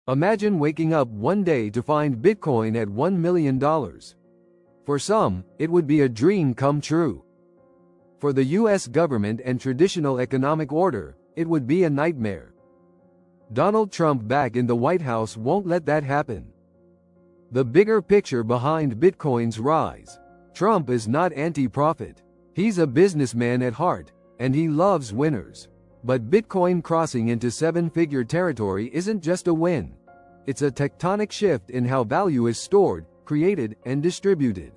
Imagine waking up one day to find Bitcoin at $1 million. For some, it would be a dream come true. For the US government and traditional economic order, it would be a nightmare. Donald Trump back in the White House won't let that happen. The bigger picture behind Bitcoin's rise. Trump is not anti-profit. He's a businessman at heart, and he loves winners. But Bitcoin crossing into seven-figure territory isn't just a win. It's a tectonic shift in how value is stored, created, and distributed.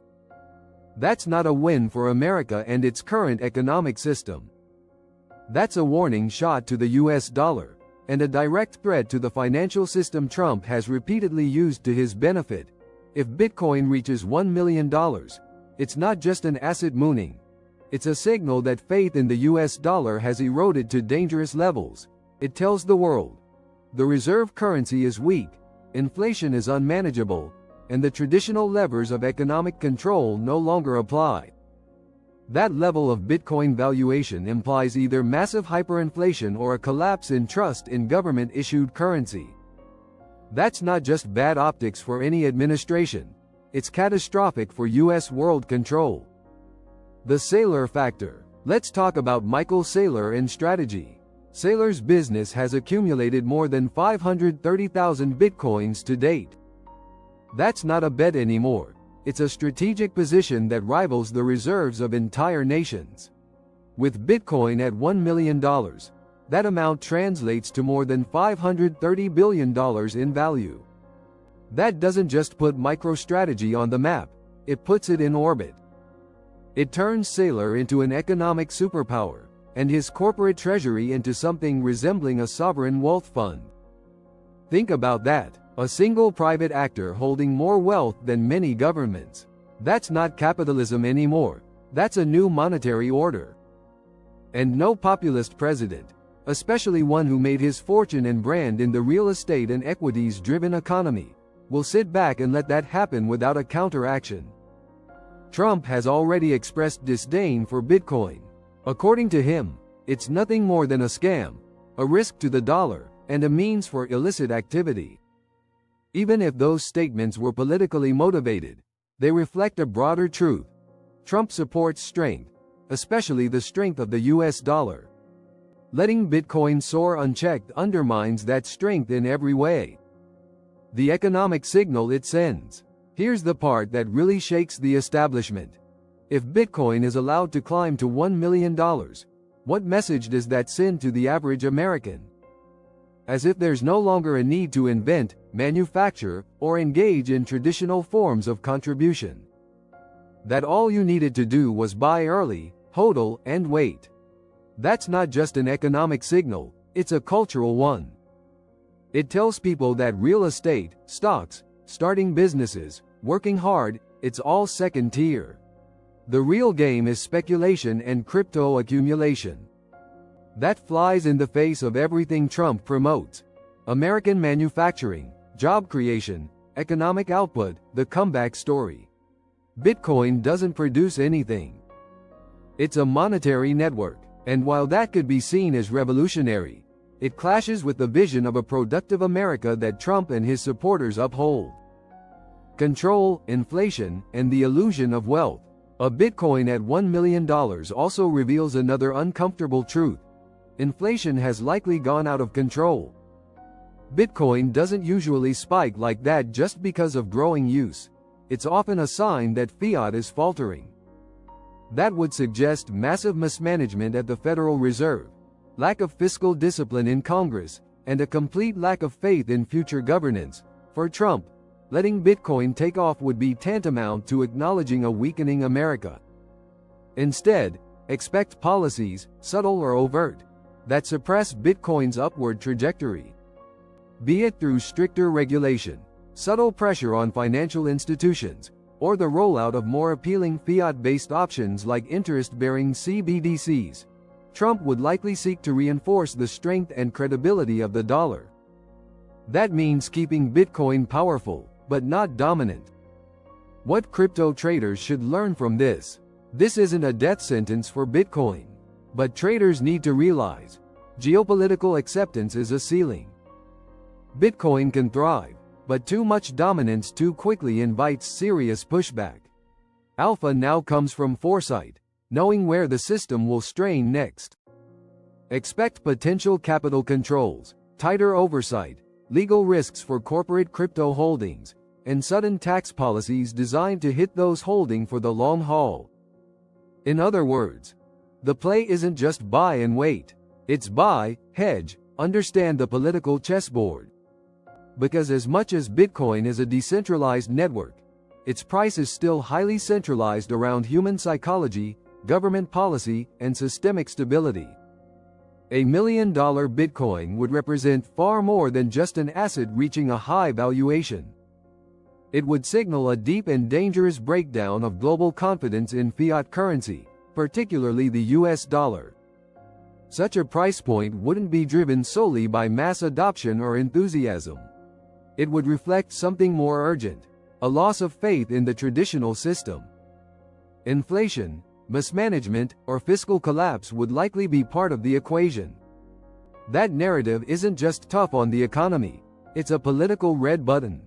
That's not a win for America and its current economic system. That's a warning shot to the US dollar, and a direct threat to the financial system Trump has repeatedly used to his benefit. If Bitcoin reaches $1 million, it's not just an asset mooning. It's a signal that faith in the US dollar has eroded to dangerous levels. It tells the world the reserve currency is weak, inflation is unmanageable, and the traditional levers of economic control no longer apply. That level of Bitcoin valuation implies either massive hyperinflation or a collapse in trust in government-issued currency. That's not just bad optics for any administration. It's catastrophic for US world control. The Saylor factor. Let's talk about Michael Saylor and strategy. Saylor's business has accumulated more than 530,000 Bitcoins to date. That's not a bet anymore. It's a strategic position that rivals the reserves of entire nations. With Bitcoin at $1 million, that amount translates to more than $530 billion in value. That doesn't just put MicroStrategy on the map, it puts it in orbit. It turns Saylor into an economic superpower, and his corporate treasury into something resembling a sovereign wealth fund. Think about that. A single private actor holding more wealth than many governments. That's not capitalism anymore. That's a new monetary order. And no populist president, especially one who made his fortune and brand in the real estate and equities-driven economy, will sit back and let that happen without a counteraction. Trump has already expressed disdain for Bitcoin. According to him, it's nothing more than a scam, a risk to the dollar, and a means for illicit activity. Even if those statements were politically motivated, they reflect a broader truth. Trump supports strength, especially the strength of the US dollar. Letting Bitcoin soar unchecked undermines that strength in every way. The economic signal it sends. Here's the part that really shakes the establishment. If Bitcoin is allowed to climb to $1 million, what message does that send to the average American? As if there's no longer a need to invent, manufacture, or engage in traditional forms of contribution. That all you needed to do was buy early, hodl, and wait. That's not just an economic signal, it's a cultural one. It tells people that real estate, stocks, starting businesses, working hard, it's all second tier. The real game is speculation and crypto accumulation. That flies in the face of everything Trump promotes. American manufacturing, job creation, economic output, the comeback story. Bitcoin doesn't produce anything. It's a monetary network, and while that could be seen as revolutionary, it clashes with the vision of a productive America that Trump and his supporters uphold. Control, inflation, and the illusion of wealth. A Bitcoin at $1 million also reveals another uncomfortable truth. Inflation has likely gone out of control. Bitcoin doesn't usually spike like that just because of growing use. It's often a sign that fiat is faltering. That would suggest massive mismanagement at the Federal Reserve, lack of fiscal discipline in Congress, and a complete lack of faith in future governance. For Trump, letting Bitcoin take off would be tantamount to acknowledging a weakening America. Instead, expect policies, subtle or overt, that suppress Bitcoin's upward trajectory. Be it through stricter regulation, subtle pressure on financial institutions, or the rollout of more appealing fiat-based options like interest-bearing CBDCs, Trump would likely seek to reinforce the strength and credibility of the dollar. That means keeping Bitcoin powerful, but not dominant. What crypto traders should learn from this? This isn't a death sentence for Bitcoin. But traders need to realize, geopolitical acceptance is a ceiling. Bitcoin can thrive, but too much dominance too quickly invites serious pushback. Alpha now comes from foresight, knowing where the system will strain next. Expect potential capital controls, tighter oversight, legal risks for corporate crypto holdings, and sudden tax policies designed to hit those holding for the long haul. In other words, the play isn't just buy and wait, it's buy, hedge, understand the political chessboard. Because as much as Bitcoin is a decentralized network, its price is still highly centralized around human psychology, government policy, and systemic stability. $1 million Bitcoin would represent far more than just an asset reaching a high valuation. It would signal a deep and dangerous breakdown of global confidence in fiat currency, particularly the US dollar. Such a price point wouldn't be driven solely by mass adoption or enthusiasm. It would reflect something more urgent, a loss of faith in the traditional system. Inflation, mismanagement, or fiscal collapse would likely be part of the equation. That narrative isn't just tough on the economy, it's a political red button.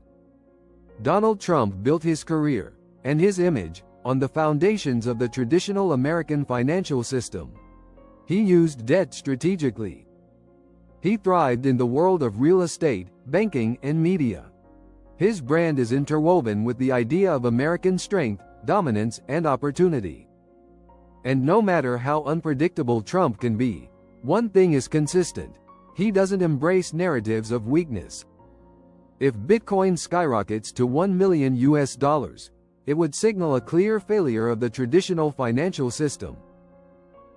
Donald Trump built his career, and his image, on the foundations of the traditional American financial system. He used debt strategically. He thrived in the world of real estate, banking, and media. His brand is interwoven with the idea of American strength, dominance, and opportunity. And no matter how unpredictable Trump can be, one thing is consistent: he doesn't embrace narratives of weakness. If Bitcoin skyrockets to $1 million, it would signal a clear failure of the traditional financial system.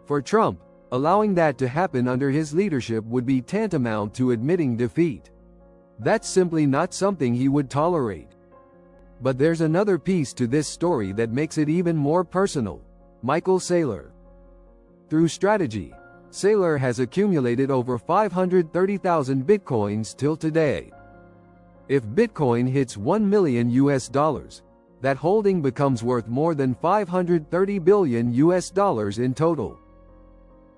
For Trump, allowing that to happen under his leadership would be tantamount to admitting defeat. That's simply not something he would tolerate. But there's another piece to this story that makes it even more personal: Michael Saylor. Through strategy, Saylor has accumulated over 530,000 Bitcoins till today. If Bitcoin hits $1 million, that holding becomes worth more than $530 billion in total.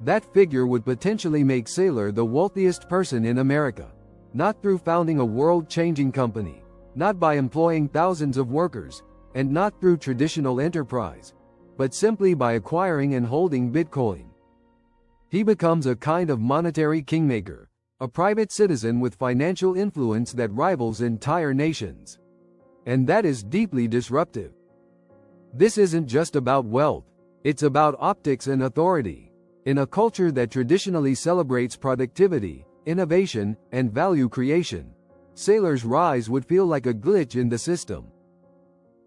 That figure would potentially make Saylor the wealthiest person in America, not through founding a world-changing company, not by employing thousands of workers, and not through traditional enterprise, but simply by acquiring and holding Bitcoin. He becomes a kind of monetary kingmaker, a private citizen with financial influence that rivals entire nations. And that is deeply disruptive. This isn't just about wealth, it's about optics and authority. In a culture that traditionally celebrates productivity, innovation, and value creation, Saylor's rise would feel like a glitch in the system.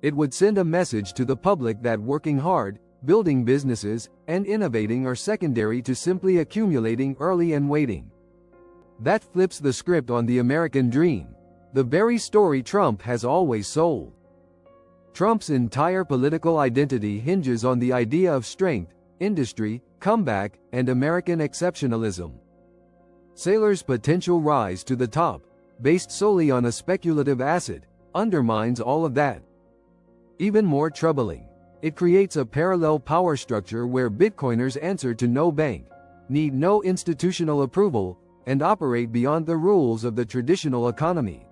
It would send a message to the public that working hard, building businesses, and innovating are secondary to simply accumulating early and waiting. That flips the script on the American dream, the very story Trump has always sold. Trump's entire political identity hinges on the idea of strength, industry, comeback, and American exceptionalism. Saylor's potential rise to the top, based solely on a speculative asset, undermines all of that. Even more troubling, it creates a parallel power structure where Bitcoiners answer to no bank, need no institutional approval, and operate beyond the rules of the traditional economy.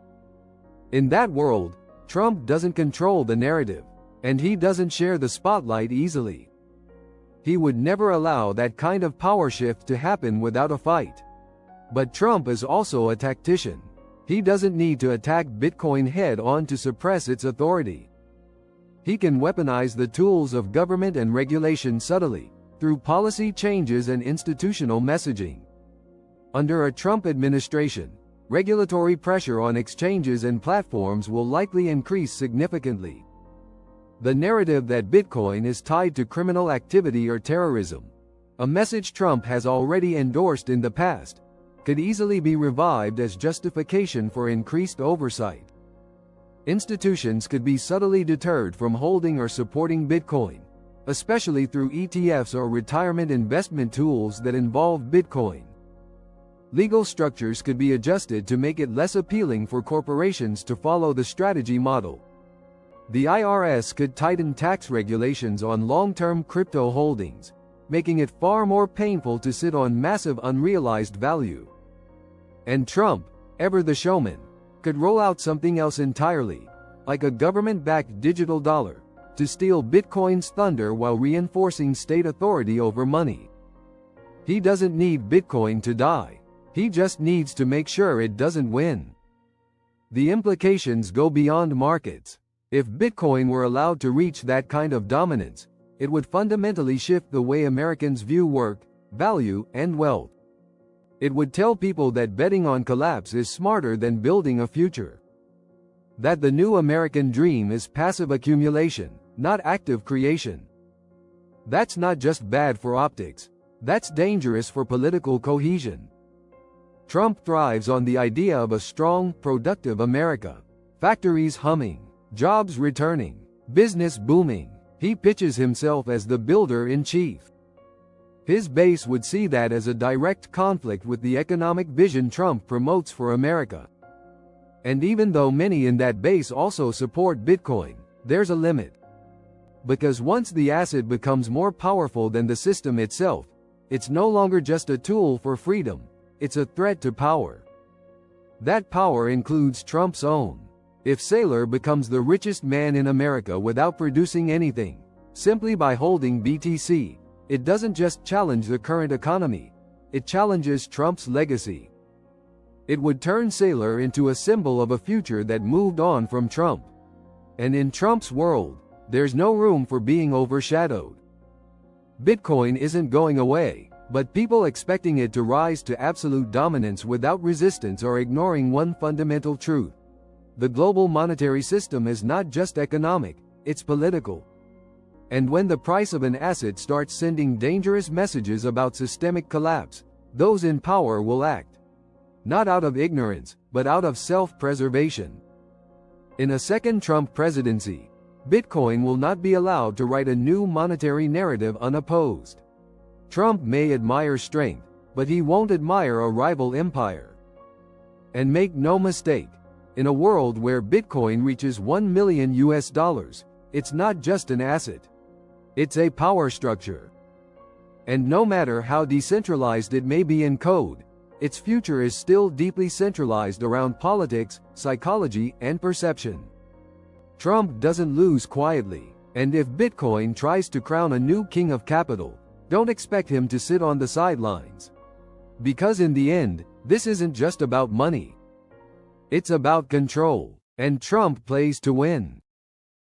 In that world, Trump doesn't control the narrative, and he doesn't share the spotlight easily. He would never allow that kind of power shift to happen without a fight. But Trump is also a tactician. He doesn't need to attack Bitcoin head-on to suppress its authority. He can weaponize the tools of government and regulation subtly, through policy changes and institutional messaging. Under a Trump administration, regulatory pressure on exchanges and platforms will likely increase significantly. The narrative that Bitcoin is tied to criminal activity or terrorism, a message Trump has already endorsed in the past, could easily be revived as justification for increased oversight. Institutions could be subtly deterred from holding or supporting Bitcoin, especially through ETFs or retirement investment tools that involve Bitcoin. Legal structures could be adjusted to make it less appealing for corporations to follow the strategy model. The IRS could tighten tax regulations on long-term crypto holdings, making it far more painful to sit on massive unrealized value. And Trump, ever the showman, could roll out something else entirely, like a government-backed digital dollar, to steal Bitcoin's thunder while reinforcing state authority over money. He doesn't need Bitcoin to die. He just needs to make sure it doesn't win. The implications go beyond markets. If Bitcoin were allowed to reach that kind of dominance, it would fundamentally shift the way Americans view work, value, and wealth. It would tell people that betting on collapse is smarter than building a future. That the new American dream is passive accumulation, not active creation. That's not just bad for optics. That's dangerous for political cohesion. Trump thrives on the idea of a strong, productive America. Factories humming, jobs returning, business booming. He pitches himself as the builder-in-chief. His base would see that as a direct conflict with the economic vision Trump promotes for America. And even though many in that base also support Bitcoin, there's a limit. Because once the asset becomes more powerful than the system itself, it's no longer just a tool for freedom, it's a threat to power. That power includes Trump's own. If Saylor becomes the richest man in America without producing anything, simply by holding BTC, it doesn't just challenge the current economy, it challenges Trump's legacy. It would turn Saylor into a symbol of a future that moved on from Trump. And in Trump's world, there's no room for being overshadowed. Bitcoin isn't going away, but people expecting it to rise to absolute dominance without resistance are ignoring one fundamental truth. The global monetary system is not just economic, it's political. And when the price of an asset starts sending dangerous messages about systemic collapse, those in power will act. Not out of ignorance, but out of self-preservation. In a second Trump presidency, Bitcoin will not be allowed to write a new monetary narrative unopposed. Trump may admire strength, but he won't admire a rival empire. And make no mistake, in a world where Bitcoin reaches $1 million, it's not just an asset. It's a power structure. And no matter how decentralized it may be in code, its future is still deeply centralized around politics, psychology, and perception. Trump doesn't lose quietly, and if Bitcoin tries to crown a new king of capital, don't expect him to sit on the sidelines. Because in the end, this isn't just about money. It's about control, and Trump plays to win.